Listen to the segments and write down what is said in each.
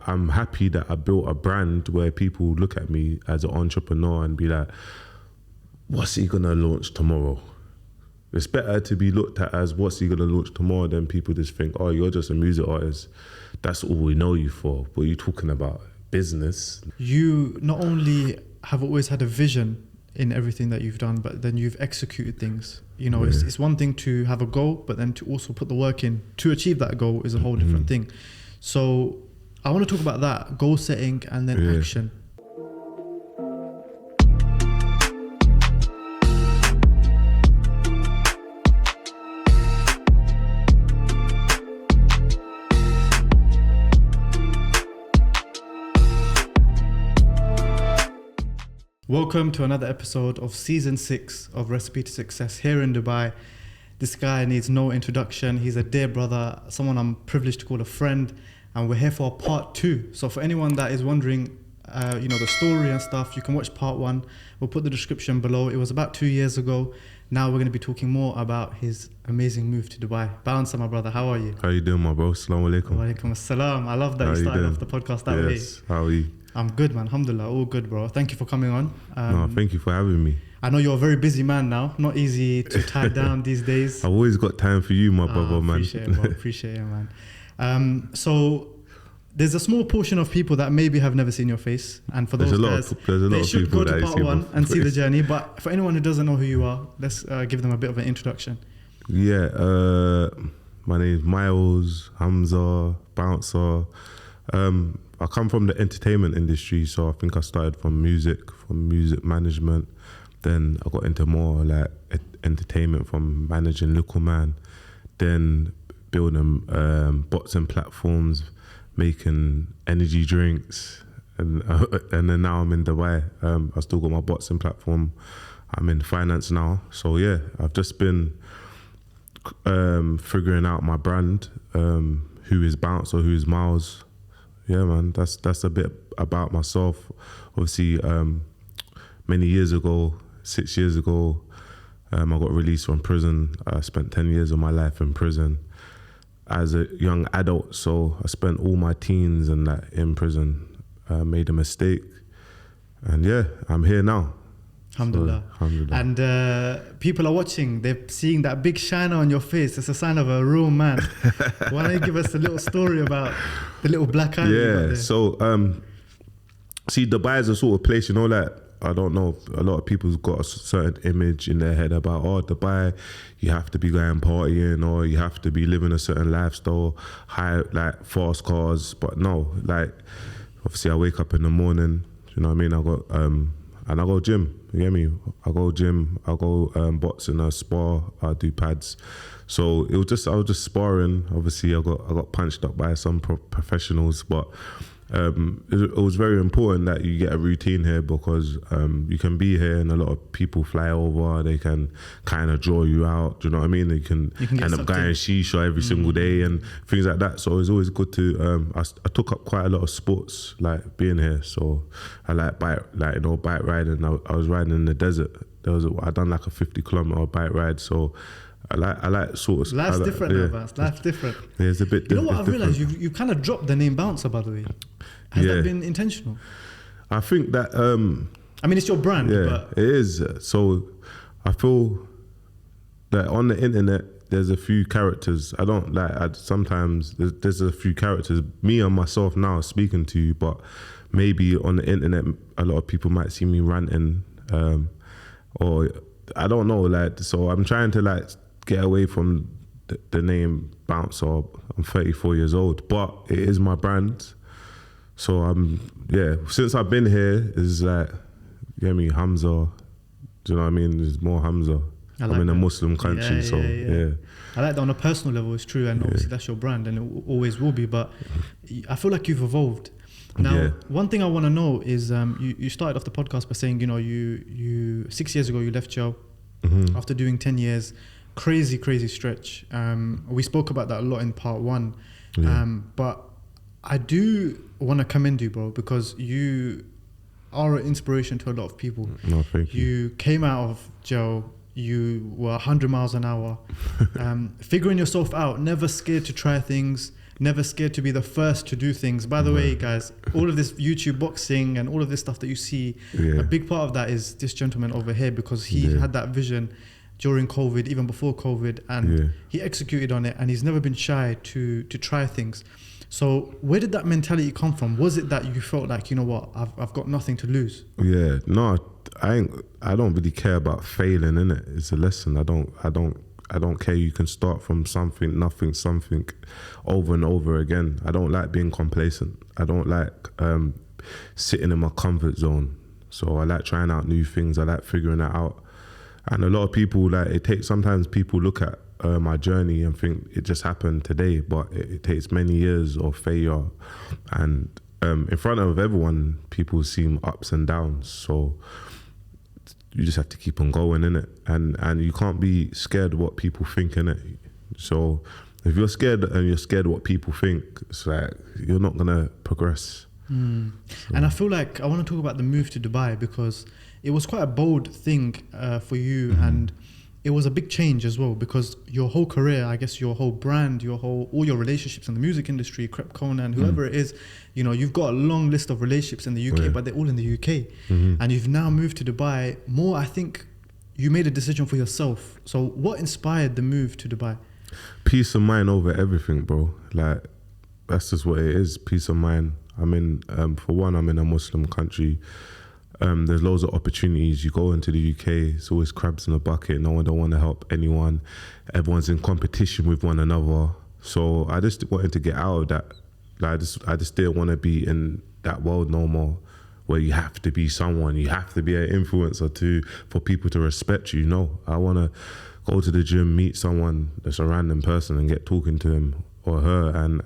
I'm happy that I built a brand where people look at me as an entrepreneur and be like, what's he gonna launch tomorrow? It's better to be looked at as what's he gonna launch tomorrow than people just think, oh, you're just a music artist. That's all we know you for. What are you talking about? Business. You not only have always had a vision in everything that you've done, but then you've executed things. You know, it's one thing to have a goal, but then to also put the work in to achieve that goal is a whole different thing. So I want to talk about that, goal setting and then action. Welcome to another episode of Season 6 of Recipe to Success here in Dubai. This guy needs no introduction. He's a dear brother, someone I'm privileged to call a friend, and we're here for part 2. So for anyone that is wondering, the story and stuff, you can watch part 1. We'll put the description below. It was about 2 years ago. Now we're going to be talking more about his amazing move to Dubai. Bouncer, my brother, how are you? How you doing, my bro? Assalamu alaikum. Wa alaikum assalam. I love that you started off the podcast that way. Yes, how are you? I'm good, man. Alhamdulillah, all good, bro. Thank you for coming on. No, thank you for having me. I know you're a very busy man now. Not easy to tie down these days. I've always got time for you, my brother, man. Appreciate it, bro. Appreciate it, man. So there's a small portion of people that maybe have never seen your face, and for those guys, they should go to part 1 and see the journey. But for anyone who doesn't know who you are, let's give them a bit of an introduction. Yeah, my name is Miles, Humza, Bouncer. I come from the entertainment industry, so I think I started from music management. Then I got into more like entertainment from managing Little Man, then building bots and platforms, making energy drinks, and then now I'm in Dubai. I still got my bots and platform. I'm in finance now, so yeah, I've just been figuring out my brand, who is Bouncer, who is Miles. Yeah, man, that's a bit about myself. Obviously, many years ago, 6 years ago, I got released from prison. I spent 10 years of my life in prison as a young adult. So I spent all my teens and that in prison. Made a mistake, and yeah, I'm here now. Alhamdulillah. So, alhamdulillah. And people are watching, they're seeing that big shiner on your face. It's a sign of a real man. Why don't you give us a little story about the little black eye? Yeah, so see, Dubai is a sort of place, you know, like, I don't know, a lot of people's got a certain image in their head about, Dubai, you have to be going partying, or you have to be living a certain lifestyle, high, like fast cars. But no, like, obviously I wake up in the morning, you know what I mean? I got and I go gym, you get me? I go gym, I go bots in a spa, I do pads. So I was just sparring. Obviously I got punched up by some professionals, but it was very important that you get a routine here, because you can be here and a lot of people fly over, they can kind of draw you out, do you know what I mean? You can end up going shisha every single day and things like that. So it's always good to, I took up quite a lot of sports, like being here. So I like bike riding. I was riding in the desert. I done like a 50-kilometer bike ride. So I like sort of... Life's different now, man. Life's different. Yeah, it's a bit different. You know what I've realised? You kind of dropped the name Bouncer, by the way. Has that been intentional? I think that... I mean, it's your brand, yeah, it is. So I feel that on the internet, there's a few characters. I don't like... sometimes there's a few characters. Me and myself now speaking to you, but maybe on the internet, a lot of people might see me ranting, or... I don't know, like, so I'm trying to like get away from the name Bouncer. I'm 34 years old, but it is my brand. So since I've been here, it's like, you get me, Humza. Do you know what I mean? There's more Humza. I'm in a Muslim country, yeah. I like that on a personal level, it's true, and obviously that's your brand, and it always will be, but I feel like you've evolved. Now, one thing I want to know is you started off the podcast by saying, you know, you 6 years ago, you left jail after doing 10 years. Crazy stretch. We spoke about that a lot in part 1. But I do want to commend you, bro, because you are an inspiration to a lot of people. No, thank you. You came out of jail, you were 100 miles an hour, figuring yourself out, never scared to try things. never scared to be the first to do things. By the way, guys, all of this YouTube boxing and all of this stuff that you see, a big part of that is this gentleman over here, because he had that vision during COVID, even before COVID, and he executed on it, and he's never been shy to try things. So where did that mentality come from? Was it that you felt like, you know what, I've got nothing to lose? Yeah, no, I don't really care about failing, innit? It's a lesson. I don't care. You can start from something, nothing, something, over and over again. I don't like being complacent. I don't like sitting in my comfort zone. So I like trying out new things. I like figuring that out. And a lot of people, sometimes people look at my journey and think it just happened today, but it takes many years of failure. And in front of everyone, people see ups and downs. So you just have to keep on going, innit? And you can't be scared of what people think, innit? So if you're scared and you're scared of what people think, it's like you're not gonna progress. So. And I feel like I want to talk about the move to Dubai, because it was quite a bold thing for you, and it was a big change as well, because your whole career, I guess your whole brand, all your relationships in the music industry, Crep Conan, whoever it is, you know, you've got a long list of relationships in the UK, but they're all in the UK. And you've now moved to Dubai. More, I think you made a decision for yourself. So what inspired the move to Dubai? Peace of mind over everything, bro. Like, that's just what it is, peace of mind. I mean, for one, I'm in a Muslim country. There's loads of opportunities. You go into the UK, it's always crabs in a bucket. No one don't want to help anyone. Everyone's in competition with one another. So I just wanted to get out of that. Like, I just didn't want to be in that world no more, where you have to be someone, you have to be an influencer for people to respect you. No, I want to go to the gym, meet someone that's a random person and get talking to him or her, and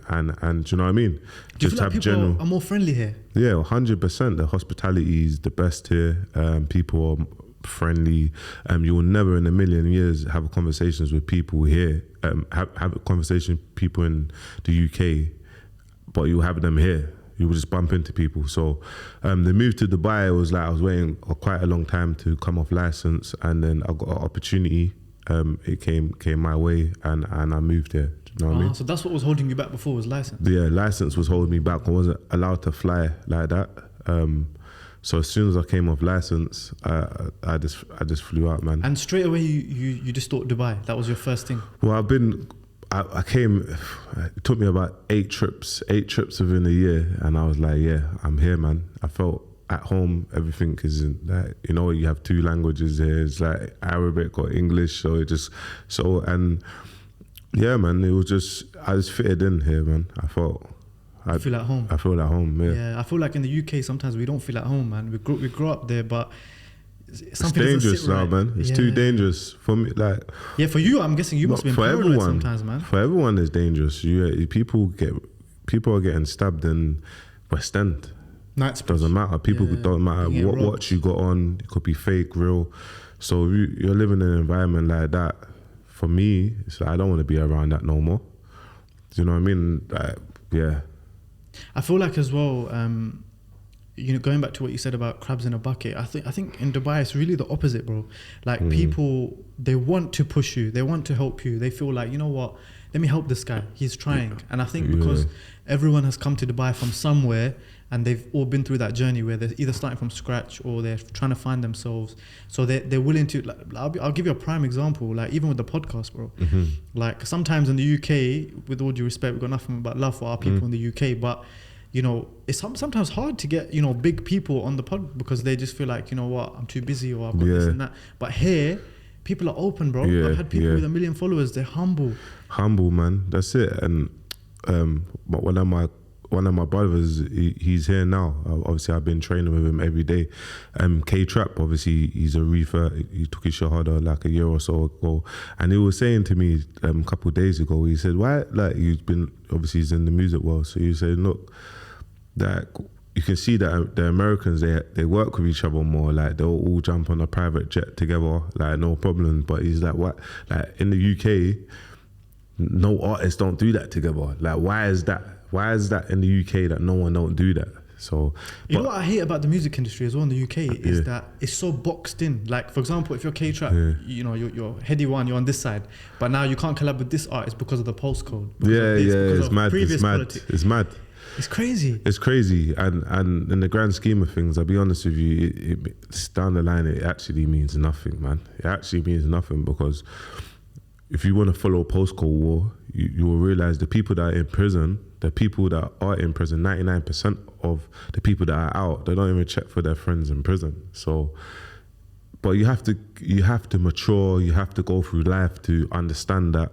do you know what I mean? Do you feel like people are more friendly here? Yeah, 100%. The hospitality is the best here. People are friendly. You will never in a million years have conversations with people here. Have a conversation with people in the UK, but you have them here. You will just bump into people. So the move to Dubai was like I was waiting quite a long time to come off license, and then I got an opportunity. It came my way, and I moved here. You know what I mean? So that's what was holding you back before, was license? Yeah, license was holding me back. I wasn't allowed to fly like that. So as soon as I came off license, I just flew out, man. And straight away you just thought Dubai. That was your first thing? Well, I came, it took me about 8 trips within a year, and I was like, yeah, I'm here, man. I felt at home. Everything is in, like, you know, you have 2 languages here. It's like Arabic or English, and yeah, man, it was just, I just fitted in here, man. I feel at home. I feel at home, yeah. Yeah, I feel like in the UK sometimes we don't feel at home, man. We grew up there, but it's dangerous now, man. It's too dangerous for me. Like, yeah, for you, I'm guessing you must be paranoid sometimes, man. For everyone, it's dangerous. People are getting stabbed in West End. It doesn't matter. Don't matter what watch you got on. It could be fake, real. So you're living in an environment like that. For me, it's like I don't want to be around that no more. Do you know what I mean? Like, yeah. I feel like as well, you know, going back to what you said about crabs in a bucket, I think in Dubai it's really the opposite, bro. Like people, they want to push you, they want to help you. They feel like, you know what, let me help this guy. He's trying. And I think because everyone has come to Dubai from somewhere, and they've all been through that journey where they're either starting from scratch or they're trying to find themselves. So they're willing to, like, I'll give you a prime example, like even with the podcast, bro. Like sometimes in the UK, with all due respect, we've got nothing but love for our people in the UK, but you know, it's sometimes hard to get, you know, big people on the pod because they just feel like, you know what, I'm too busy or I've got this and that. But here, people are open, bro. I've had people with 1 million followers, they're humble. Humble, man. That's it. And but one of my brothers, he's here now. Obviously, I've been training with him every day. K-Trap, obviously, he's a reefer. He took his shahada like a year or so ago. And he was saying to me a couple of days ago, he said, why, like, he's in the music world. So he said, look, that you can see that the Americans, they work with each other more. Like, they'll all jump on a private jet together, like, no problem. But he's like, what? Like, in the UK, no artists don't do that together. Like, why is that? Why is that in the UK that no one don't do that? So, you know what I hate about the music industry as well in the UK is that it's so boxed in. Like, for example, if you're K-Trap, you know, you're Heady One, you're on this side, but now you can't collab with this artist because of the postcode. It's mad. It's mad. It's crazy. It's crazy, and in the grand scheme of things, I'll be honest with you, it's down the line, it actually means nothing, man. It actually means nothing, because if you want to follow postcode war, you will realize the people that are in prison, 99% of the people that are out, they don't even check for their friends in prison. So, but you have to mature, you have to go through life to understand that.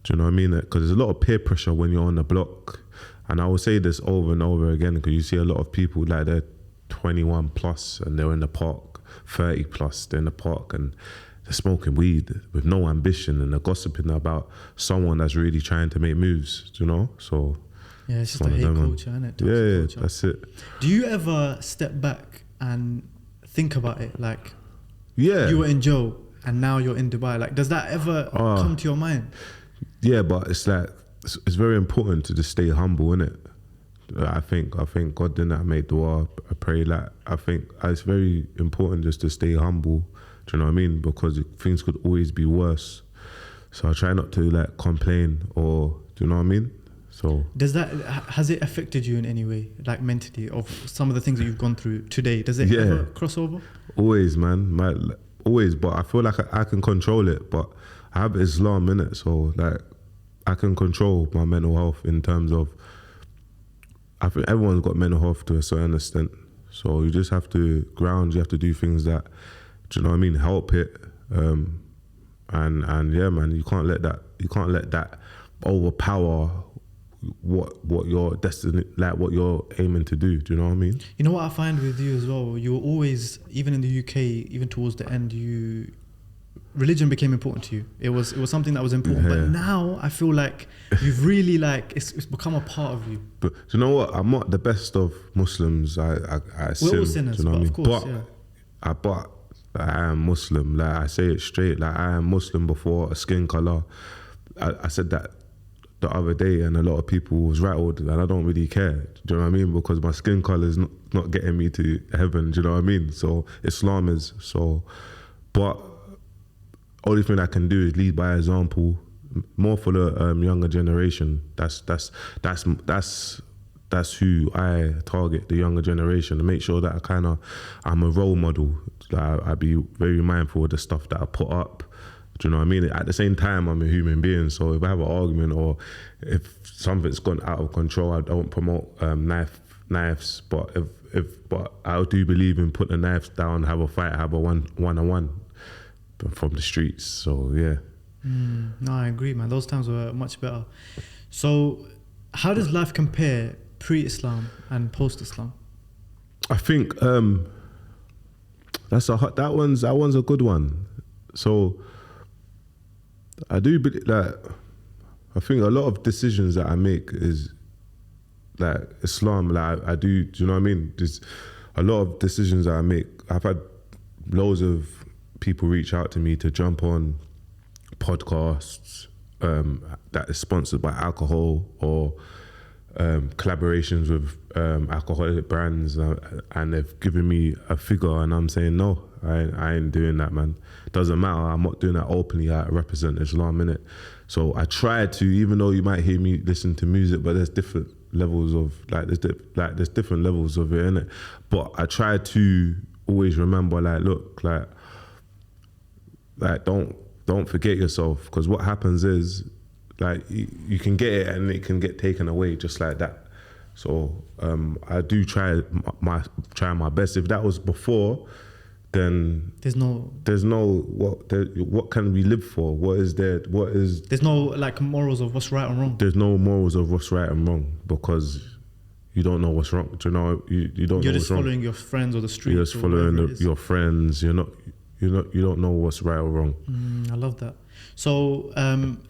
Do you know what I mean? Because there's a lot of peer pressure when you're on the block. And I will say this over and over again, because you see a lot of people like they're 21 plus and they're in the park, 30 plus, they're in the park and they're smoking weed with no ambition, and they're gossiping about someone that's really trying to make moves, you know? So yeah, it's just a hate culture, isn't it? Yeah, that's it. Do you ever step back and think about it? Like, you were in jail and now you're in Dubai. Like, does that ever come to your mind? Yeah, but it's like, it's very important to just stay humble, innit? I think God didn't make dua. I pray that. I think it's very important just to stay humble. Do you know what I mean? Because things could always be worse. So I try not to like complain, or do you know what I mean? So has it affected you in any way, like mentally, of some of the things that you've gone through today? Does it ever cross over? Always, man. Always. But I feel like I can control it. But I have Islam in it, so like I can control my mental health in terms of, I think everyone's got mental health to a certain extent. So you just have to ground. You have to do things that, do you know what I mean, help it. And yeah, man, you can't let that overpower what your destiny, like what you're aiming to do. Do you know what I mean? You know what I find with you as well, you were always, even in the UK, even towards the end, religion became important to you. It was something that was important. But now I feel like you've really it's become a part of you. But do you know what? I'm not the best of Muslims. I We're sin, all sinners, do you know but what I of mean? course, But I am Muslim. Like, I say it straight. Like, I am Muslim before a skin color. I said that the other day, and a lot of people was rattled, and I don't really care. Do you know what I mean? Because my skin color is not getting me to heaven. Do you know what I mean? So Islam is so, but only thing I can do is lead by example, more for the younger generation. That's who I target, the younger generation, to make sure that I'm a role model. I be very mindful of the stuff that I put up. Do you know what I mean? At the same time, I'm a human being, so if I have an argument or if something's gone out of control, I don't promote knives. But but I do believe in putting the knives down, have a fight, have a one-on-one from the streets. So yeah. No, I agree, man. Those times were much better. So how does life compare pre-Islam and post-Islam? I think that one's a good one. So I do believe that, I think a lot of decisions that I make is like Islam. Like I do you know what I mean? There's a lot of decisions that I make. I've had loads of people reach out to me to jump on podcasts that is sponsored by alcohol, or collaborations with alcoholic brands, and they've given me a figure, and I'm saying no, I ain't doing that, man. Doesn't matter. I'm not doing that openly. I represent Islam, innit? So I try to, even though you might hear me listen to music, but there's different levels of there's different levels of it, innit? But I try to always remember, look, don't forget yourself, because what happens is, you can get it and it can get taken away just like that. So I do try my best. If that was before, then there's no what can we live for? There's no morals of what's right and wrong. There's no morals of what's right and wrong, because you don't know what's wrong. Do you know you don't know what's wrong. You're just following your friends or the street. You're just following your friends. You don't know what's right or wrong. I love that. So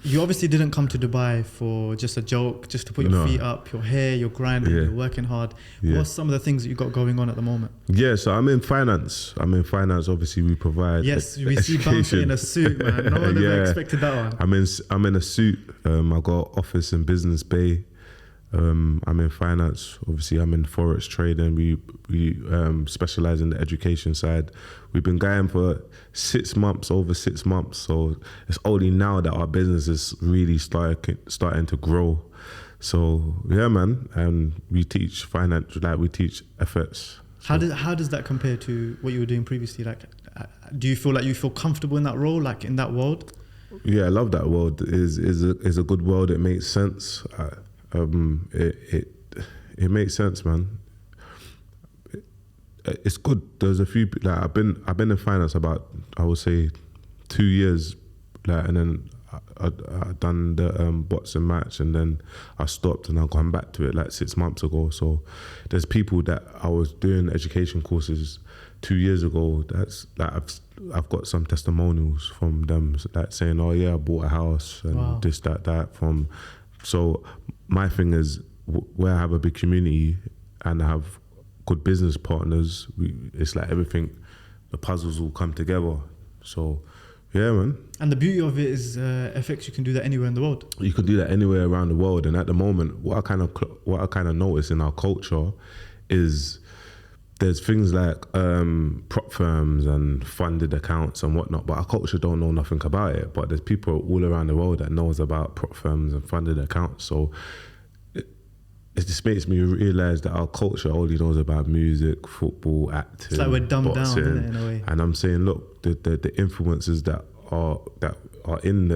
you obviously didn't come to Dubai for just a joke, just to put your feet up, you're here, you're grinding, you're working hard. What's some of the things that you got going on at the moment? Yeah, so I'm in finance. Obviously, we provide we see Bumper in a suit, man. No one ever expected that one. I'm in a suit. I got office in Business Bay. I'm in finance. Obviously, I'm in forex trading. We specialize in the education side. We've been going for over 6 months. So it's only now that our business is really starting to grow. So yeah, man. And we teach finance, like we teach FX. How does that compare to what you were doing previously? Like, do you feel like you feel comfortable in that role, like in that world? Yeah, I love that world. Is a good world. It makes sense. It makes sense, man. It's good. There's a few, like I've been in finance about, I would say, 2 years, like, and then I done the boxing match, and then I stopped, and I gone back to it like 6 months ago. So there's people that I was doing education courses 2 years ago. That's like I've got some testimonials from them, like saying, "Oh yeah, I bought a house and Wow. this, that." From, so my thing is, where I have a big community and I have good business partners, it's like everything, the puzzles all come together. So yeah, man. And the beauty of it is FX, you can do that anywhere in the world. You can do that anywhere around the world. And at the moment, what I kind of notice in our culture is there's things like prop firms and funded accounts and whatnot, but our culture don't know nothing about it. But there's people all around the world that knows about prop firms and funded accounts. So it just makes me realise that our culture only knows about music, football, acting, It's like we're dumbed boxing. down, isn't it, in a way? And I'm saying, look, the influences that are in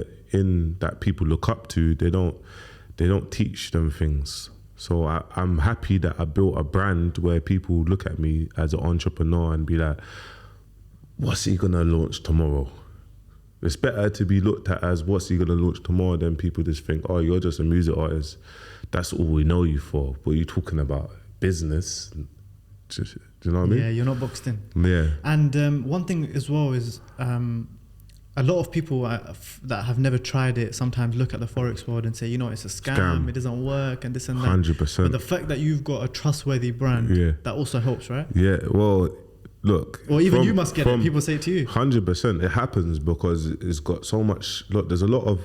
that people look up to, they don't teach them things. So I'm happy that I built a brand where people look at me as an entrepreneur and be like, what's he gonna launch tomorrow? It's better to be looked at as what's he gonna launch tomorrow than people just think, oh, you're just a music artist. That's all we know you for. What are you talking about? Business? Do you know what I mean? Yeah, you're not boxed in. Yeah. And one thing as well is a lot of people that have never tried it sometimes look at the forex world and say, it's a scam. It doesn't work and this and that. 100%. But the fact that you've got a trustworthy brand, that also helps, right? Yeah, well, look. Or even you must get it. People say it to you. 100%. It happens because it's got so much. Look, there's a lot of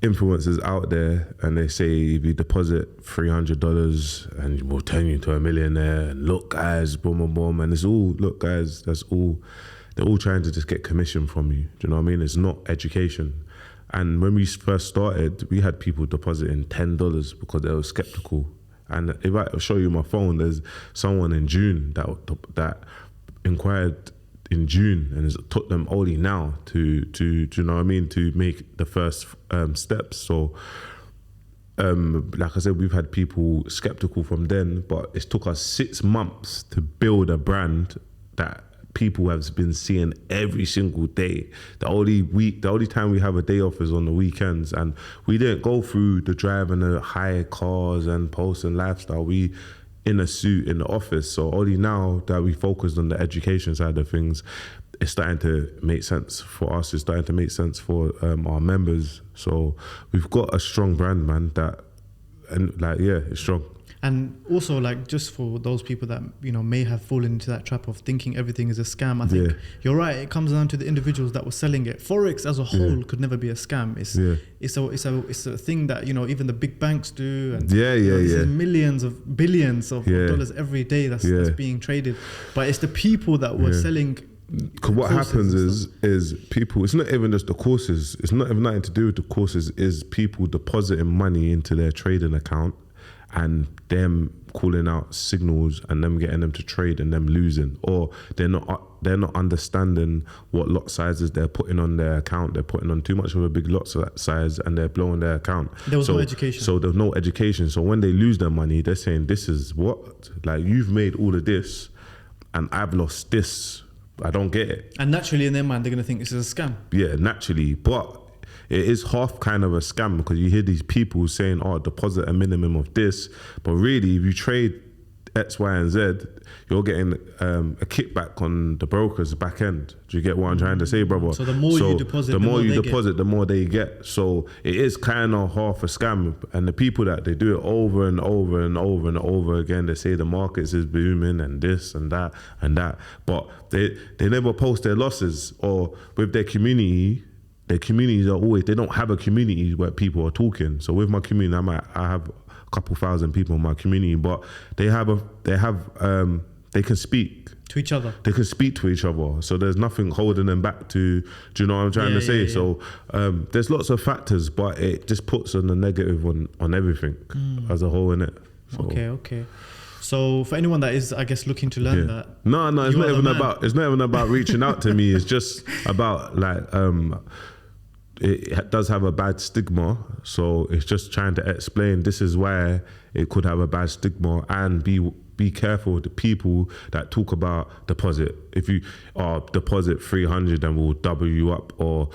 influencers out there, and they say if you deposit $300 and we'll turn you into a millionaire, and look guys, boom boom boom, and it's all, look guys, that's all, they're all trying to just get commission from you. Do you know what I mean? It's not education. And when we first started, we had people depositing $10 because they were skeptical. And if I show you my phone, there's someone in June that inquired in June, and it took them only now to you know what I mean, to make the first steps. So like I said, we've had people skeptical from then, but it took us 6 months to build a brand that people have been seeing every single day. The only time we have a day off is on the weekends, and we didn't go through the driving the high cars and posting lifestyle. We in a suit in the office. So only now that we focused on the education side of things, it's starting to make sense for us. It's starting to make sense for our members. So we've got a strong brand, man. It's strong. And also, like, just for those people that may have fallen into that trap of thinking everything is a scam, I think you're right. It comes down to the individuals that were selling it. Forex as a whole could never be a scam. It's a thing that even the big banks do. And there's millions of billions of dollars every day that's being traded. But it's the people that were selling. Because what happens is people, it's not even just the courses. It's not even nothing to do with the courses. Is people depositing money into their trading account, and them calling out signals and them getting them to trade and them losing, or they're not understanding what lot sizes they're putting on their account. They're putting on too much of a big lot size and they're blowing their account. There was no education. So there's no education. So when they lose their money, they're saying, this is what? Like, you've made all of this and I've lost this. I don't get it. And naturally in their mind, they're going to think this is a scam. Yeah, naturally. But it is half kind of a scam, because you hear these people saying, oh, deposit a minimum of this. But really, if you trade X, Y, and Z, you're getting a kickback on the broker's back end. Do you get what I'm trying to say, brother? So the more you deposit, the more they get. So it is kind of half a scam. And the people that they do it over and over and over and over again, they say the markets is booming and this and that and that. But they never post their losses, or with their community. Their communities are always, they don't have a community where people are talking. So with my community, I have couple thousand people in my community, but they can speak to each other. They can speak to each other, so there's nothing holding them back to. Do you know what I'm trying to say? So there's lots of factors, but it just puts on the negative on everything as a whole, innit? So. Okay. So for anyone that is, I guess, looking to learn that, no, it's not even about reaching out to me. It's just about like it does have a bad stigma, so it's just trying to explain this is why it could have a bad stigma, and be careful with the people that talk about deposit. If you deposit 300 and we'll double you up, or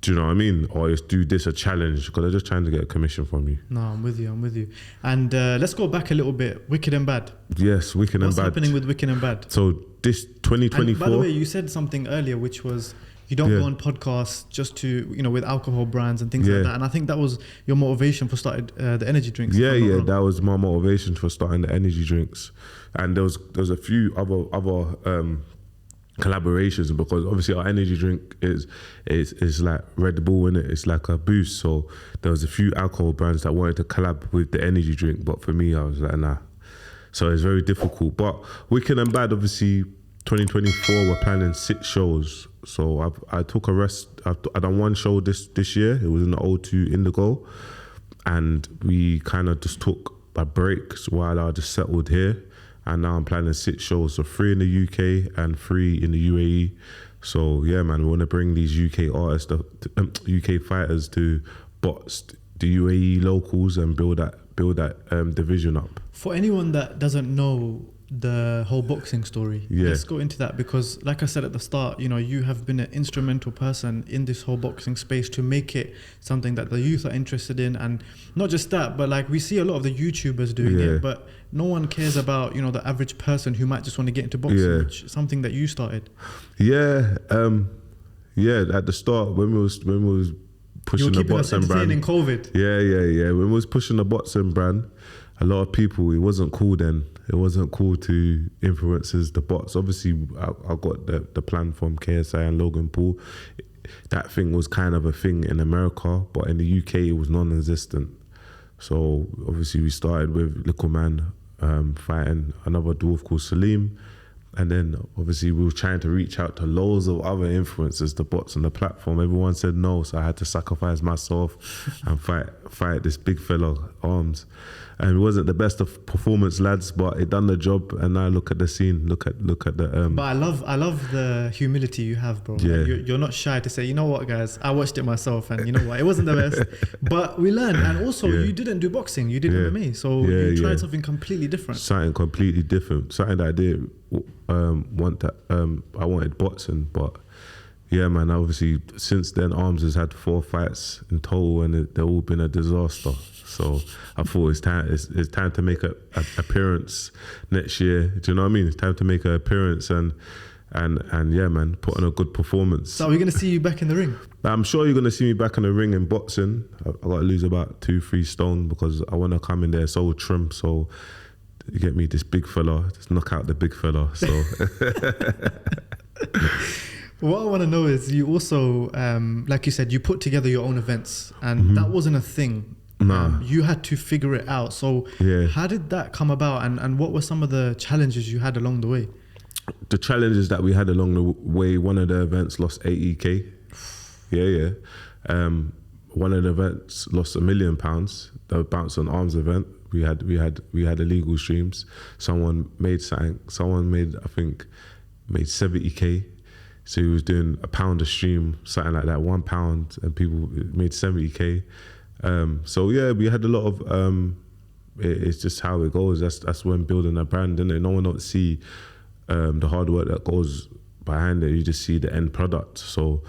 do you know what I mean? Or just do this a challenge, because they're just trying to get a commission from you. No, I'm with you. And let's go back a little bit. Wicked and Bad. Yes, Wicked and Bad. What's happening with Wicked and Bad? So this 2024. And by the way, you said something earlier, which was you don't go on podcasts just to, with alcohol brands and things like that. And I think that was your motivation for starting the energy drinks. Yeah, that was my motivation for starting the energy drinks. And there was a few other collaborations, because obviously our energy drink is like Red Bull, innit? It's like a boost. So there was a few alcohol brands that wanted to collab with the energy drink, but for me, I was like, nah. So it's very difficult. But Wicked and Bad, obviously, 2024, we're planning 6 shows. So I took a rest. I done one show this year. It was in the O2 Indigo, and we kind of just took a break while I just settled here. And now I'm planning 6 shows, so 3 in the UK and 3 in the UAE. So yeah, man, we want to bring these UK artists, UK fighters to box the UAE locals and build that division up. For anyone that doesn't know the whole boxing story, let's go into that, because like I said at the start, you have been an instrumental person in this whole boxing space to make it something that the youth are interested in. And not just that, but like we see a lot of the YouTubers doing it, but no one cares about the average person who might just want to get into boxing, which is something that you started. At the start when we was pushing the boxing brand, in COVID. When we was pushing the boxing brand, a lot of people, it wasn't cool then. It wasn't cool to influencers, the bots. Obviously, I got the plan from KSI and Logan Paul. That thing was kind of a thing in America, but in the UK, it was non-existent. So obviously, we started with Little Man fighting another dwarf called Salim. And then obviously we were trying to reach out to loads of other influencers, the bots on the platform. Everyone said no, so I had to sacrifice myself and fight this big fella, Arms. And it wasn't the best of performance, lads, but it done the job. And now look at the scene, look at the. But I love the humility you have, bro. Yeah. Like you're not shy to say, you know what, guys, I watched it myself, and you know what, it wasn't the best, but we learned. And also, you didn't do boxing, you did MMA, so you tried something completely different. Something that I did want that. I wanted boxing, but. Yeah, man, obviously, since then, Arms has had 4 fights in total, and they've all been a disaster. So I thought it's time to make an appearance next year. Do you know what I mean? It's time to make an appearance and yeah, man, put on a good performance. So we're going to see you back in the ring? I'm sure you're going to see me back in the ring in boxing. I got to lose about 2-3 stone, because I want to come in there so trim. So you get me, this big fella, just knock out the big fella. So... What I want to know is, you also, like you said, you put together your own events, and that wasn't a thing. Nah. You had to figure it out. So how did that come about, and what were some of the challenges you had along the way? The challenges that we had along the way, one of the events lost 80k. One of the events lost £1 million. The Bounce on Arms event. We had illegal streams. Someone made, I think, made 70k. So he was doing £1 a stream, something like that, £1, and people made 70k. So yeah, we had a lot of. It's just how it goes. That's when building a brand, isn't it? No one don't see the hard work that goes behind it. You just see the end product. So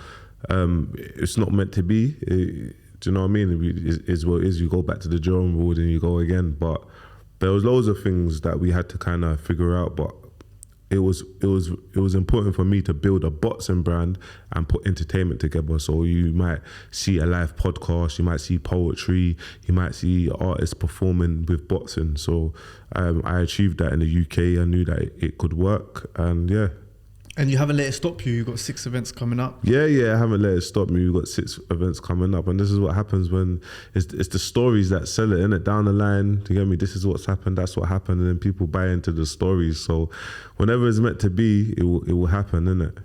it's not meant to be. Do you know what I mean? It is what it is. You go back to the drawing board and you go again. But there was loads of things that we had to kind of figure out. But it was important for me to build a boxing brand and put entertainment together. So you might see a live podcast, you might see poetry, you might see artists performing with boxing. So I achieved that in the UK. I knew that it could work, and yeah. And you haven't let it stop you. You've got 6 events coming up. Yeah, I haven't let it stop me. We've got 6 events coming up, and this is what happens when it's the stories that sell it, innit? Down the line, you get me? This is what's happened, that's what happened, and then people buy into the stories. So whenever it's meant to be, it will happen, innit?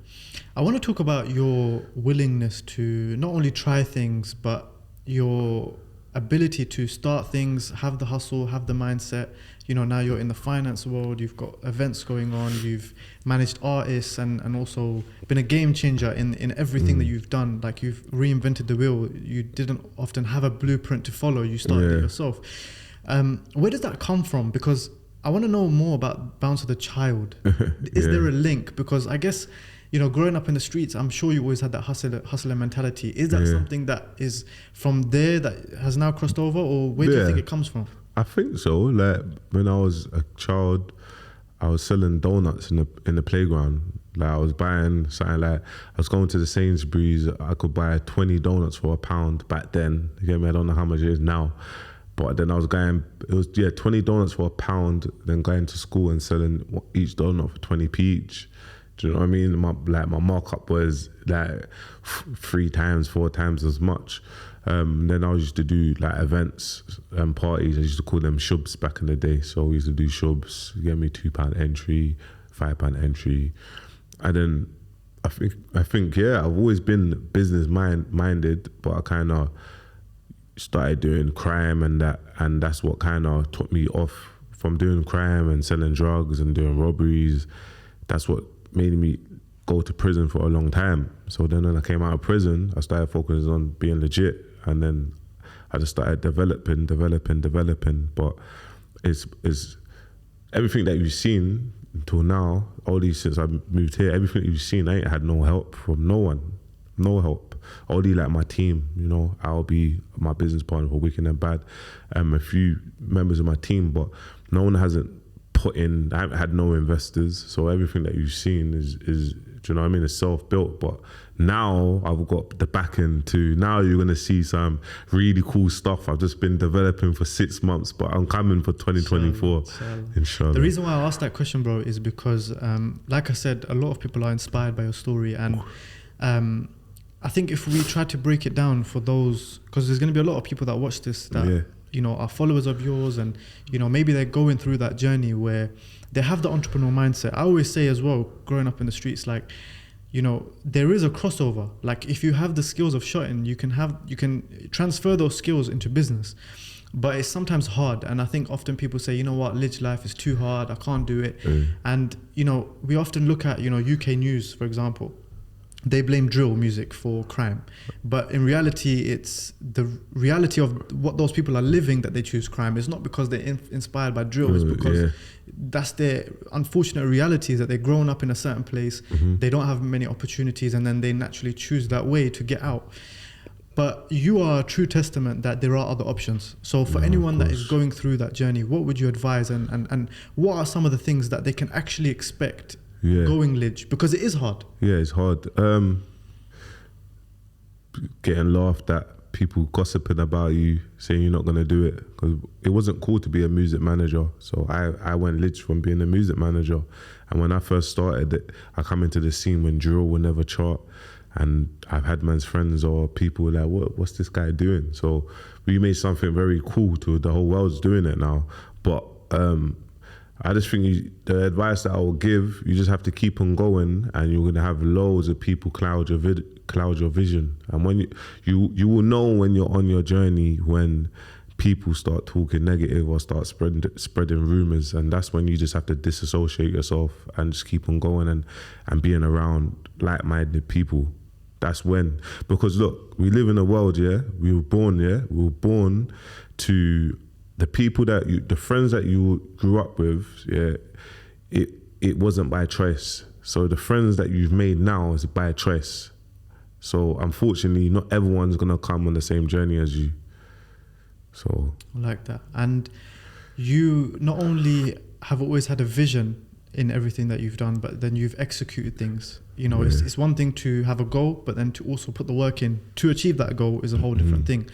I want to talk about your willingness to not only try things, but your ability to start things, have the hustle, have the mindset. You know, now you're in the finance world, you've got events going on, you've managed artists and also been a game changer in everything that you've done. Like, you've reinvented the wheel. You didn't often have a blueprint to follow. You started it yourself. Where does that come from? Because I want to know more about Bouncer the Child. Is there a link? Because I guess, you know, growing up in the streets, I'm sure you always had that hustler mentality. Is that something that is from there that has now crossed over, or where do you think it comes from? I think so. Like, when I was a child, I was selling donuts in the playground. Like, I was buying something, like, I was going to the Sainsbury's. I could buy 20 donuts for £1 back then. You get me? I don't know how much it is now. But then I was going, 20 donuts for £1, then going to school and selling each donut for 20p each. Do you know what I mean? My markup was like 3 times, 4 times as much. Then I used to do like events and parties. I used to call them shubs back in the day. So we used to do shubs. You get me? £2 entry, £5 entry. And then I think I've always been business minded, but I kind of started doing crime, and that's what kind of took me off from doing crime and selling drugs and doing robberies. That's what made me go to prison for a long time. So then when I came out of prison, I started focusing on being legit, and then I just started developing. But it's everything that you've seen until now, all these since I moved here, everything that you've seen, I ain't had no help from no one. No help. Only like my team, you know. I'll be my business partner for Wicked and Bad, a few members of my team, but no one hasn't put in. I haven't had no investors, so everything that you've seen is do you know what I mean? It's self-built. But now I've got the backing to. Now you're gonna see some really cool stuff. I've just been developing for 6 months, but I'm coming for 2024, inshallah. The reason why I asked that question, bro, is because, like I said, a lot of people are inspired by your story, and I think if we try to break it down for those, because there's going to be a lot of people that watch this that you know, are followers of yours, and you know, maybe they're going through that journey where they have the entrepreneurial mindset. I always say as well, growing up in the streets, like, you know, there is a crossover. Like, if you have the skills of shotting, you can transfer those skills into business. But it's sometimes hard, and I think often people say, you know what, Lidge life is too hard, I can't do it. And you know, we often look at, you know, UK news, for example. They blame drill music for crime, but in reality, it's the reality of what those people are living that they choose crime. It's not because they're inspired by drill, it's because that's their unfortunate reality, is that they're grown up in a certain place, they don't have many opportunities, and then they naturally choose that way to get out. But you are a true testament that there are other options. So for anyone that is going through that journey, what would you advise, and what are some of the things that they can actually expect going Lidge? Because it is hard. Yeah, it's hard. Getting laughed at, people gossiping about you, saying you're not going to do it. Because it wasn't cool to be a music manager. So I went Lidge from being a music manager. And when I first started, I come into the scene when drill will never chart. And I've had man's friends or people like, what's this guy doing? So we made something very cool to the whole world's doing it now. But I just think the advice that I will give, you just have to keep on going, and you're gonna have loads of people cloud your vision. And when you will know when you're on your journey, when people start talking negative or start spreading rumors, and that's when you just have to disassociate yourself and just keep on going and being around like-minded people. That's when, because look, we live in a world, we were born to the people the friends that you grew up with, it wasn't by choice. So the friends that you've made now is by choice. So unfortunately, not everyone's gonna come on the same journey as you. So I like that. And you not only have always had a vision in everything that you've done, but then you've executed things. You know, it's one thing to have a goal, but then to also put the work in to achieve that goal is a whole different thing.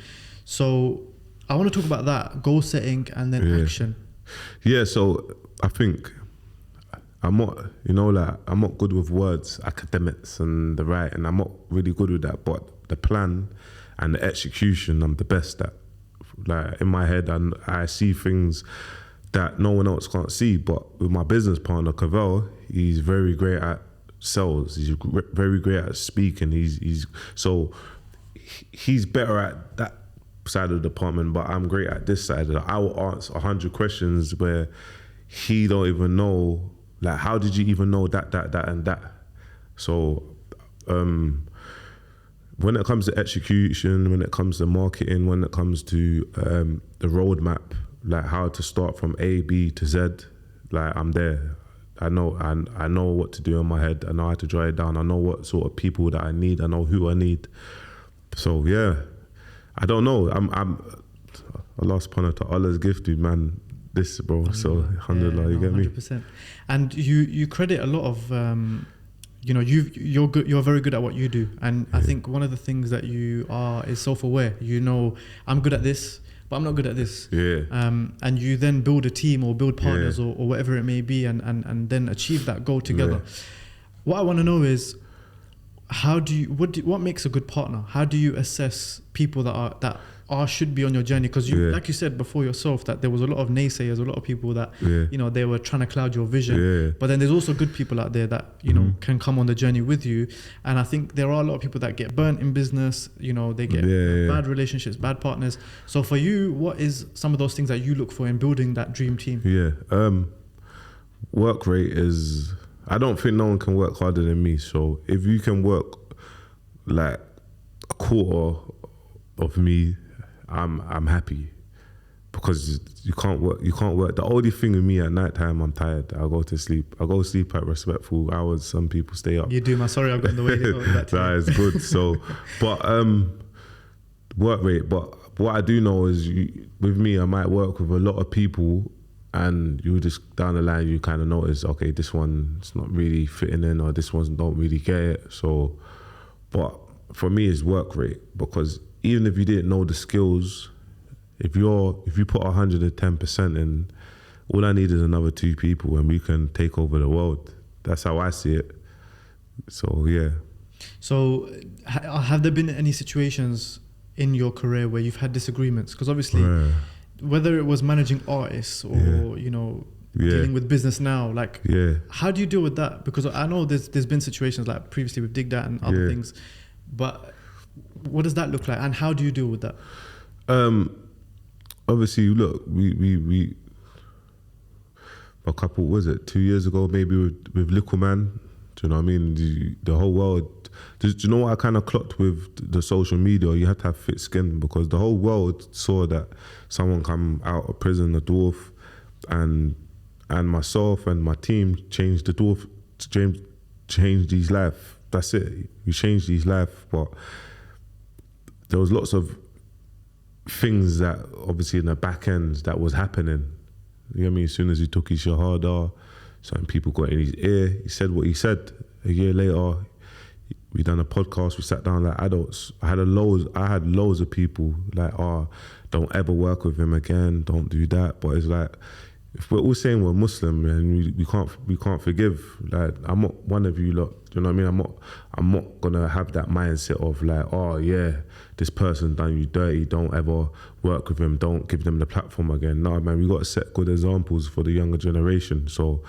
So I want to talk about that, goal setting and then action. Yeah, so I think I'm not, you know, like, I'm not good with words, academics and the writing. I'm not really good with that, but the plan and the execution, I'm the best at. Like, in my head, I see things that no one else can't see. But with my business partner, Cavell, he's very great at sales. He's very great at speaking. He's better at that side of the department, but I'm great at this side. I will answer 100 questions where he don't even know, like, how did you even know that, and that? So, when it comes to execution, when it comes to marketing, when it comes to the roadmap, like how to start from A, B to Z, like, I'm there. I know what to do in my head. I know how to draw it down. I know what sort of people that I need. I know who I need. So yeah, I don't know. I'm Allah subhanahu wa ta'ala's gifted, man. This, bro. So alhamdulillah, you get 100%. Me. And you credit a lot of you know, you're good. You're very good at what you do, and I think one of the things that you are is self-aware. You know, I'm good at this, but I'm not good at this. Yeah. And you then build a team or build partners or whatever it may be, and then achieve that goal together. Yeah. What I want to know is, what makes a good partner? How do you assess people that should be on your journey? Because like you said before yourself, that there was a lot of naysayers, a lot of people that you know, they were trying to cloud your vision. Yeah. But then there's also good people out there that, you know, can come on the journey with you. And I think there are a lot of people that get burnt in business. You know, they get bad relationships, bad partners. So for you, what is some of those things that you look for in building that dream team? Yeah. Work rate is, I don't think no one can work harder than me. So if you can work like a quarter of me, I'm happy, because you can't work. The only thing with me at night time, I'm tired. I go to sleep. I go to sleep at respectful hours. Some people stay up. You do, man. Sorry, I've got the way to go that. That is good. So, but work rate. But what I do know is, with me, I might work with a lot of people, and you just down the line, you kind of notice, okay, this one's not really fitting in, or this one don't really get it. So, but for me, it's work rate, because even if you didn't know the skills, if you put 110% in, all I need is another 2 people, and we can take over the world. That's how I see it. So yeah. So have there been any situations in your career where you've had disagreements? Because obviously, whether it was managing artists or you know, dealing with business now, like how do you deal with that? Because I know there's been situations like previously with Dig That and other things, but what does that look like, and how do you deal with that? Obviously, look, we a couple, was it 2 years ago, maybe with Little Man? Do you know what I mean? The whole world. Do you know what I kind of clocked with the social media? You had to have thick skin, because the whole world saw that someone come out of prison, a dwarf, and myself and my team changed the dwarf, changed his life. That's it. We changed his life, but there was lots of things that obviously in the back end that was happening. You know what I mean? As soon as he took his shahada, certain people got in his ear. He said what he said. A year later, we done a podcast. We sat down like adults. I had loads of people like, don't ever work with him again. Don't do that. But it's like, if we're all saying we're Muslim and we can't forgive, like, I'm not one of you lot. Do you know what I mean? I'm not gonna have that mindset of like, this person done you dirty, don't ever work with him, don't give them the platform again. No, man, we got to set good examples for the younger generation. So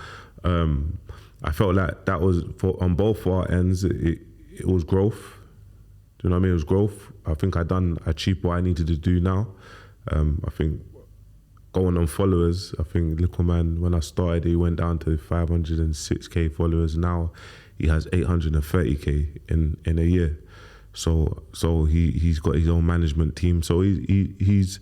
I felt like that was, on both our ends, it was growth. Do you know what I mean? It was growth. I think I achieved what I needed to do now. I think going on followers, I think Little Man, when I started, he went down to 506k followers. Now he has 830k in a year. So he's got his own management team. So he's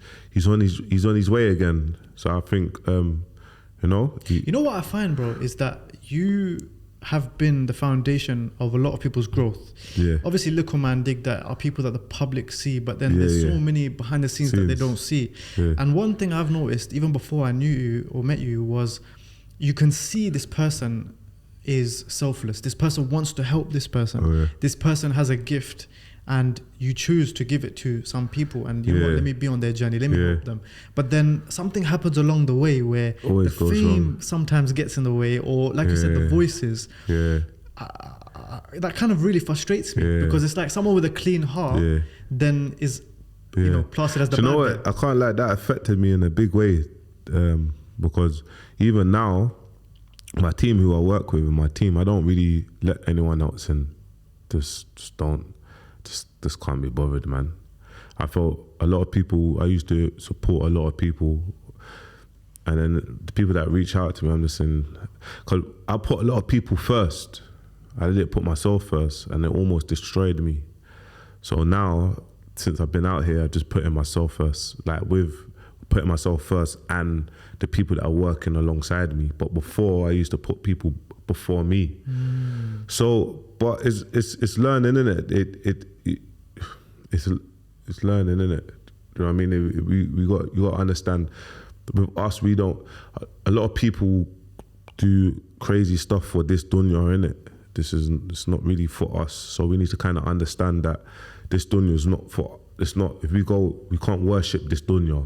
on his way again. So I think you know what I find, bro, is that you have been the foundation of a lot of people's growth. Yeah. Obviously, Little Man, Dig That are people that the public see, but then there's so many behind the scenes that they don't see. Yeah. And one thing I've noticed, even before I knew you or met you, was you can see this person is selfless. This person wants to help this person. This person has a gift, and you choose to give it to some people, and you know what, let me be on their journey, let me help them. But then something happens along the way where Always the fame sometimes gets in the way, or like you said, the voices. That kind of really frustrates me, because it's like someone with a clean heart then is, you know, plastered as the bad. You know what? I can't lie, that affected me in a big way, because even now, my team who I work with, I don't really let anyone else in. Just can't be bothered, man. I felt a lot of people, I used to support a lot of people, and then the people that reach out to me, I'm just saying, because I put a lot of people first. I didn't put myself first, and it almost destroyed me. So now, since I've been out here, I've just putting myself first, like with putting myself first and the people that are working alongside me. But before, I used to put people before me. So, but it's learning, innit? It's learning, innit? You know what I mean? You got to understand, with us, we don't, a lot of people do crazy stuff for this dunya, innit? It's not really for us. So we need to kind of understand that this dunya is not for, it's not, if we go, we can't worship this dunya.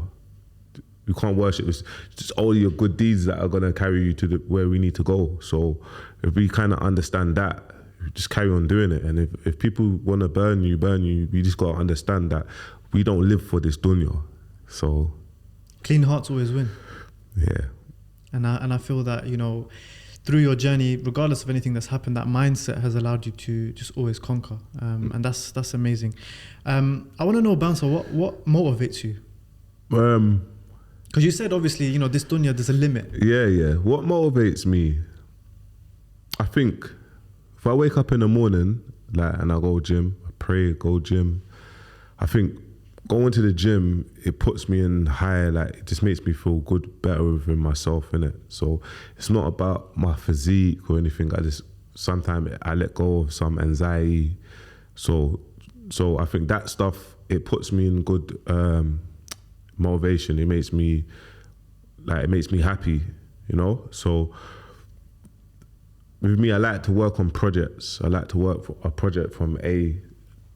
We can't worship, it's just all your good deeds that are going to carry you to where we need to go. So if we kind of understand that, we just carry on doing it. And if people want to burn you, we just got to understand that we don't live for this dunya. So clean hearts always win. Yeah. And I feel that, you know, through your journey, regardless of anything that's happened, that mindset has allowed you to just always conquer. And that's amazing. I want to know, Bouncer, what motivates you? Because you said, obviously, you know, this dunya, there's a limit. Yeah. What motivates me? I think if I wake up in the morning, and I go gym, I pray, go gym, I think going to the gym, it puts me in higher, it just makes me feel good, better within myself, innit? So it's not about my physique or anything. Sometimes I let go of some anxiety. So I think that stuff, it puts me in good motivation. It makes me happy, you know? So with me, I like to work on projects. I like to work for a project from A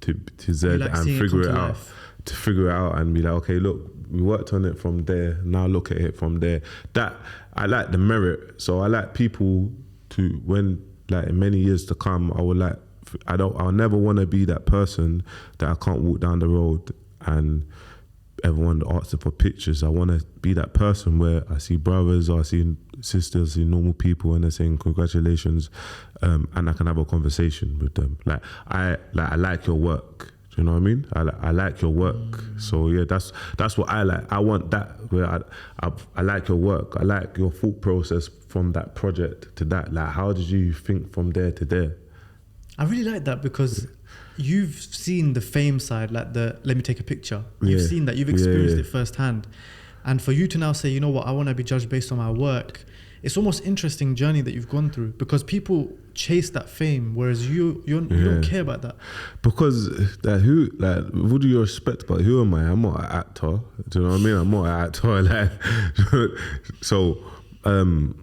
to Z and figure it out. To figure it out and be like, okay, look, we worked on it from there, now look at it from there. That, I like the merit. So I like people to, when, in many years to come, I'll never want to be that person that I can't walk down the road and everyone asks for pictures. I want to be that person where I see brothers or I see sisters, I see normal people, and they're saying congratulations, and I can have a conversation with them. I like your work. Do you know what I mean? I like your work. So yeah, that's what I like. I want that, where I like your work. I like your thought process from that project to that. How did you think from there to there? I really like that, because you've seen the fame side, let me take a picture. You've seen that, you've experienced it firsthand. And for you to now say, you know what, I want to be judged based on my work, it's almost interesting journey that you've gone through, because people chase that fame, whereas you don't care about that. Because with all due respect, but who am I? I'm not an actor. Do you know what I mean? I'm not an actor. So, and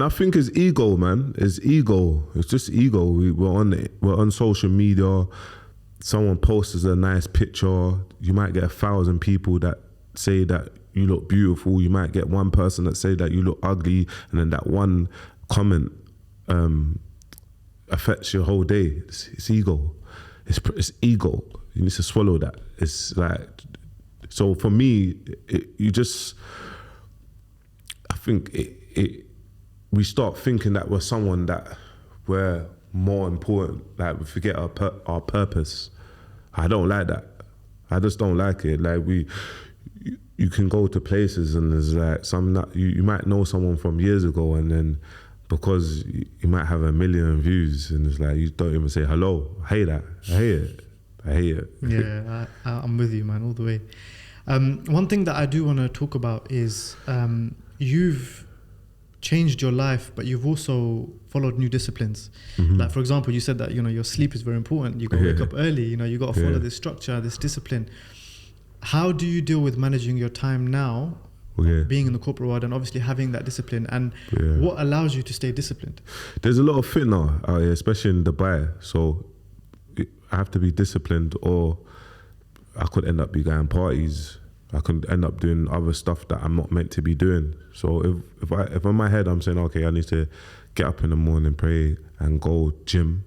I think it's ego, man. It's ego. It's just ego. We're on social media. Someone posts a nice picture. You might get 1,000 people that say that you look beautiful. You might get one person that say that you look ugly, and then that one comment affects your whole day. It's ego. It's ego. You need to swallow that. It's so for me, I think we start thinking that we're someone that we're more important. We forget our purpose. I don't like that. I just don't like it. You can go to places and there's you might know someone from years ago, and then because you might have 1 million views, and it's you don't even say hello. I hate that. I hate it. Yeah, I'm with you, man, all the way. One thing that I do want to talk about is you've changed your life, but you've also followed new disciplines. Mm-hmm. For example, you said that your sleep is very important. You got to wake up early. You got to follow this structure, this discipline. How do you deal with managing your time now, being in the corporate world, and obviously having that discipline? And what allows you to stay disciplined? There's a lot of fitna out here, especially in Dubai. So I have to be disciplined, or I could end up be going parties. I could end up doing other stuff that I'm not meant to be doing. So if in my head I'm saying, okay, I need to get up in the morning, pray, and go gym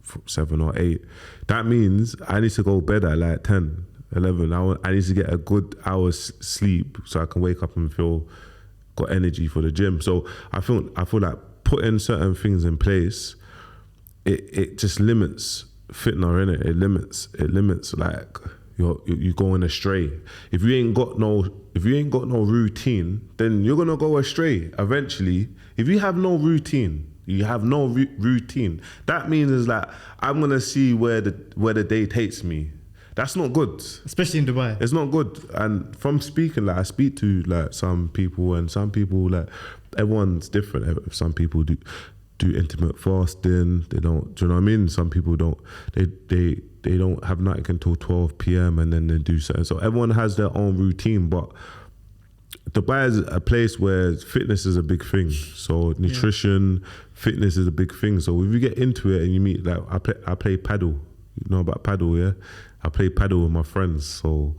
for 7 or 8, that means I need to go bed at like 10, 11. I need to get a good hour's sleep so I can wake up and feel got energy for the gym. So I feel like putting certain things in place, it just limits fitness, innit? It limits like you going astray. If you ain't got no routine, then you're gonna go astray eventually. If you have no routine, routine. That means is like I'm gonna see where the day takes me. That's not good. Especially in Dubai. It's not good. And from speaking, like I speak to like some people, and some people, like everyone's different. Some people do intermittent fasting. They don't. Do you know what I mean? Some people don't. They don't have nothing until 12 p.m. and then they do something. So everyone has their own routine, but Dubai is a place where fitness is a big thing. So nutrition, fitness is a big thing. So if you get into it and you meet, like I play paddle. You know about paddle, yeah? I play paddle with my friends. So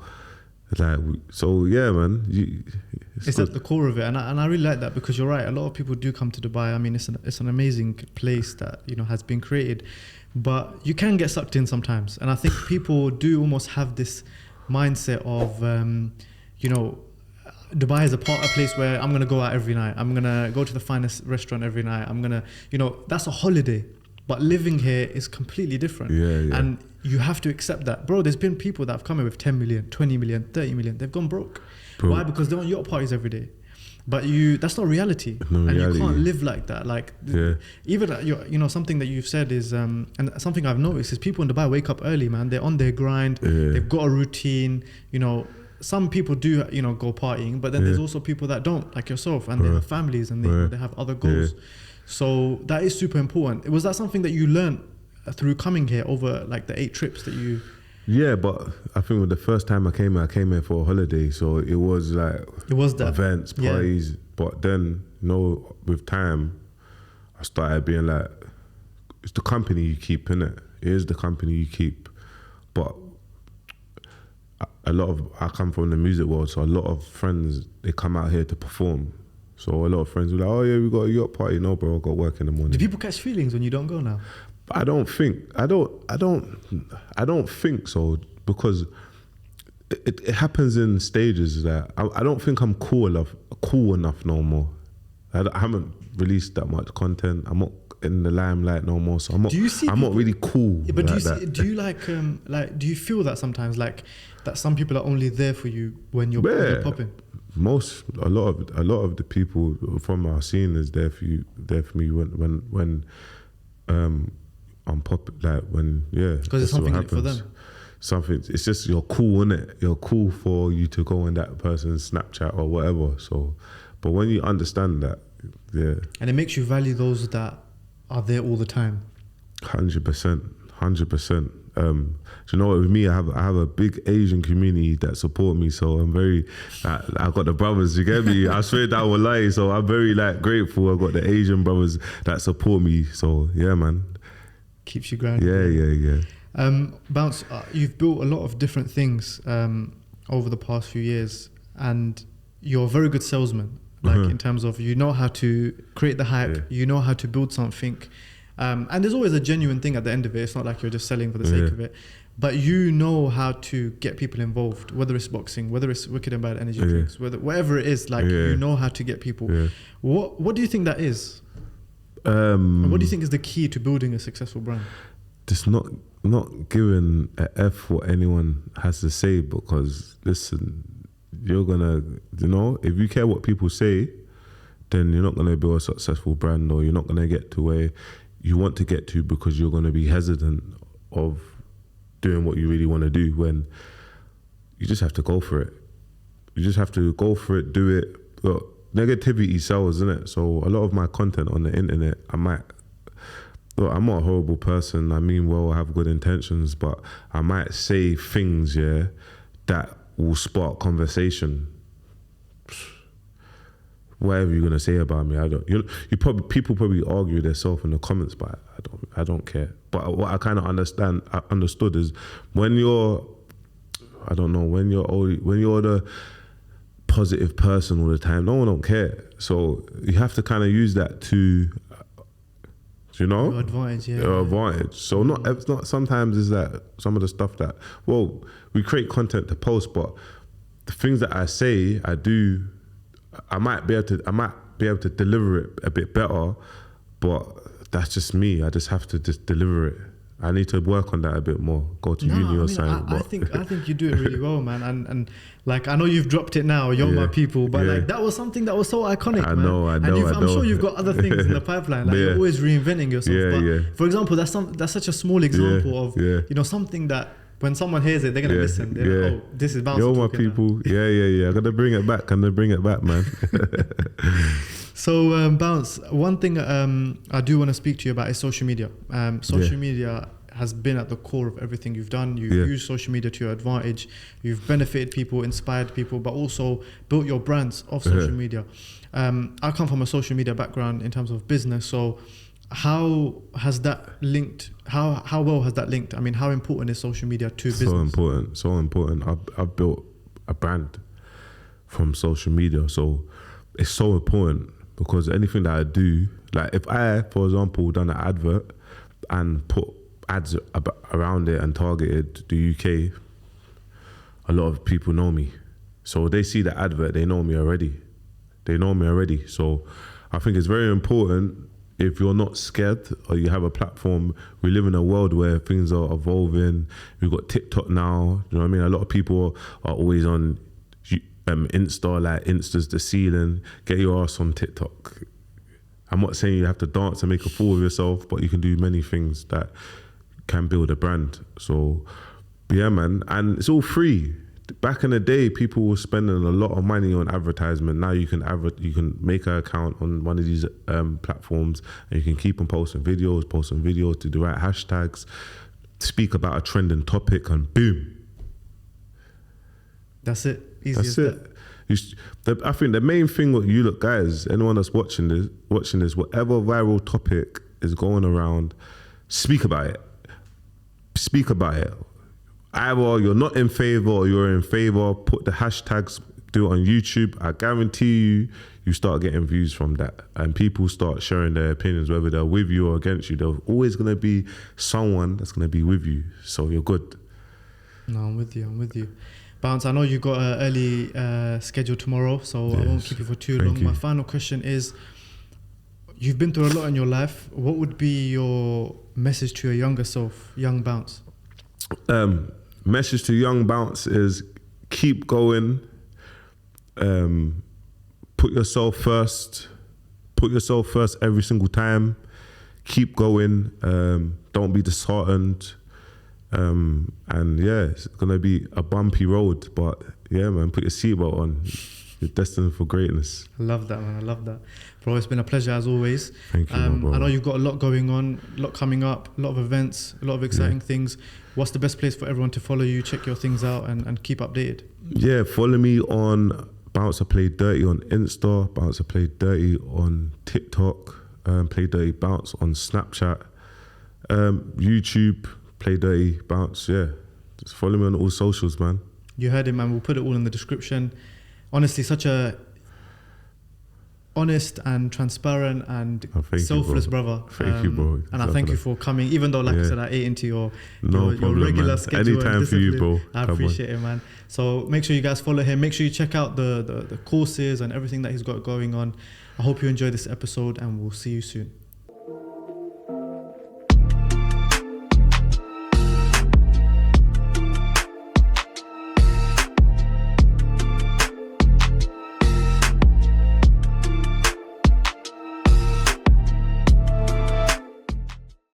yeah, man. It's at the core of it, and I really like that, because you're right. A lot of people do come to Dubai. I mean, it's an amazing place that has been created, but you can get sucked in sometimes. And I think people do almost have this mindset of, Dubai is a place where I'm gonna go out every night. I'm gonna go to the finest restaurant every night. I'm gonna, that's a holiday. But living here is completely different. Yeah. And you have to accept that. Bro, there's been people that have come here with 10 million, 20 million, 30 million. They've gone broke. Why? Because they're on yacht parties every day. But that's not reality. You can't live like that. Like, even, something that you've said is, and something I've noticed is people in Dubai wake up early, man. They're on their grind. Yeah. They've got a routine. Some people do, go partying, but then there's also people that don't, like yourself, and they have families and they have other goals. Yeah. So that is super important. Was that something that you learned through coming here over like the 8 trips that you... Yeah, but I think with the first time I came here for a holiday. So it was like... It was that. Events, parties. Yeah. But then, with time, I started being like, it's the company you keep, innit? It is the company you keep. But I come from the music world, so a lot of friends, they come out here to perform. So a lot of friends were like, oh yeah, we got a yacht party. No, bro, I got work in the morning. Do people catch feelings when you don't go now? I don't think so, because it happens in stages. That I don't think I'm cool enough no more. I haven't released that much content. I'm not in the limelight no more, so I'm not really cool. Yeah, but do you do you feel that sometimes, like that some people are only there for you when you're popping? A lot of the people from our scene is there for me when I'm pop, like when because it's something like for them. It's just you're cool, innit? You're cool for you to go on that person's Snapchat or whatever. So, but when you understand that, and it makes you value those that are there all the time. 100%. Do you know what? With me, I have a big Asian community that support me. So I'm very, I got the brothers. You get me? I swear that will lie. So I'm very grateful. I got the Asian brothers that support me. So yeah, man. Keeps you grounded. Yeah. Bounce. You've built a lot of different things over the past few years, and you're a very good salesman. In terms of you know how to create the hype. You know how to build something. And there's always a genuine thing at the end of it. It's not like you're just selling for the sake of it. But you know how to get people involved, whether it's boxing, whether it's Wicked and Bad energy drinks, whatever it is, you know how to get people. Yeah. What do you think that is? And what do you think is the key to building a successful brand? Just not giving a F what anyone has to say, because listen, you're gonna, if you care what people say, then you're not gonna build a successful brand, or you're not gonna get to where you want to get to, because you're going to be hesitant of doing what you really want to do, when you just have to go for it. You just have to go for it, do it. Look, negativity sells, isn't it? So a lot of my content on the internet, I'm not a horrible person. I mean, well, I have good intentions, but I might say things, that will spark conversation. Whatever you're gonna say about me, I don't. People probably argue themselves in the comments, but I don't care. But what I kind of understood is when you're the positive person all the time, no one don't care. So you have to kind of use that to, your advantage, yeah. Your advantage. So it's not. Sometimes is that some of the stuff that we create content to post, but the things that I say, I do. I might be able to deliver it a bit better, but that's just me. I just have to just deliver it. I need to work on that a bit more. Go to uni or something. I think you do it really well, man. And like, I know you've dropped it now, You're My People, but like that was something that was so iconic, man. I know. I'm sure you've got other things in the pipeline. Like you're always reinventing yourself. But for example, that's such a small example of something that when someone hears it, they're gonna listen. They're like, oh, this is Bounce. You're My People. Yeah. I'm gonna bring it back, man. So Bounce, one thing I do want to speak to you about is social media. Social media has been at the core of everything you've done. You've used social media to your advantage. You've benefited people, inspired people, but also built your brands off social media. I come from a social media background in terms of business. So how has that linked? How well has that linked? I mean, how important is social media to business? So important. I've built a brand from social media. So it's so important. Because anything that I do, like if I, for example, done an advert and put ads around it and targeted the UK, a lot of people know me. So they see the advert, they know me already. So I think it's very important if you're not scared or you have a platform. We live in a world where things are evolving. We've got TikTok now, you know what I mean? A lot of people are always on Insta, like Insta's the ceiling. Get your ass on TikTok. I'm not saying you have to dance and make a fool of yourself, but you can do many things that can build a brand. So yeah, man, and it's all free. Back in the day, people were spending a lot of money on advertisement. Now you can make an account on one of these platforms, and you can keep on posting videos, to the right hashtags, speak about a trending topic, and boom. That's it. Easy That's it. I think the main thing with you look, guys, anyone that's watching this, whatever viral topic is going around, speak about it. Either you're not in favor or you're in favor, put the hashtags, do it on YouTube. I guarantee you start getting views from that. And people start sharing their opinions, whether they're with you or against you. There's always going to be someone that's going to be with you. So you're good. No, I'm with you. Bounce, I know you got an early schedule tomorrow, so I won't keep you for too long. My final question is, you've been through a lot in your life. What would be your message to your younger self, young Bounce? Message to young Bounce is keep going. Put yourself first. Put yourself first every single time. Keep going. Don't be disheartened. And yeah, it's gonna be a bumpy road, but yeah, man, put your seatbelt on. You're destined for greatness. I love that, man. I love that, bro. It's been a pleasure as always. Thank you, bro. I know you've got a lot going on, a lot coming up, a lot of events, a lot of exciting things. What's the best place for everyone to follow you, check your things out, and keep updated? Yeah, follow me on Bounce Play Dirty on Insta, Bounce Play Dirty on TikTok, Play Dirty Bounce on Snapchat, YouTube. Play Dirty Bounce, just follow me on all socials, man. You heard it, man. We'll put it all in the description. Honestly, such a honest and transparent and selfless brother. Thank you, bro. And I thank you for coming, even though, like I said, I ate into your regular schedule. Anytime for you, bro. I appreciate it, man. So make sure you guys follow him. Make sure you check out the courses and everything that he's got going on. I hope you enjoyed this episode, and we'll see you soon.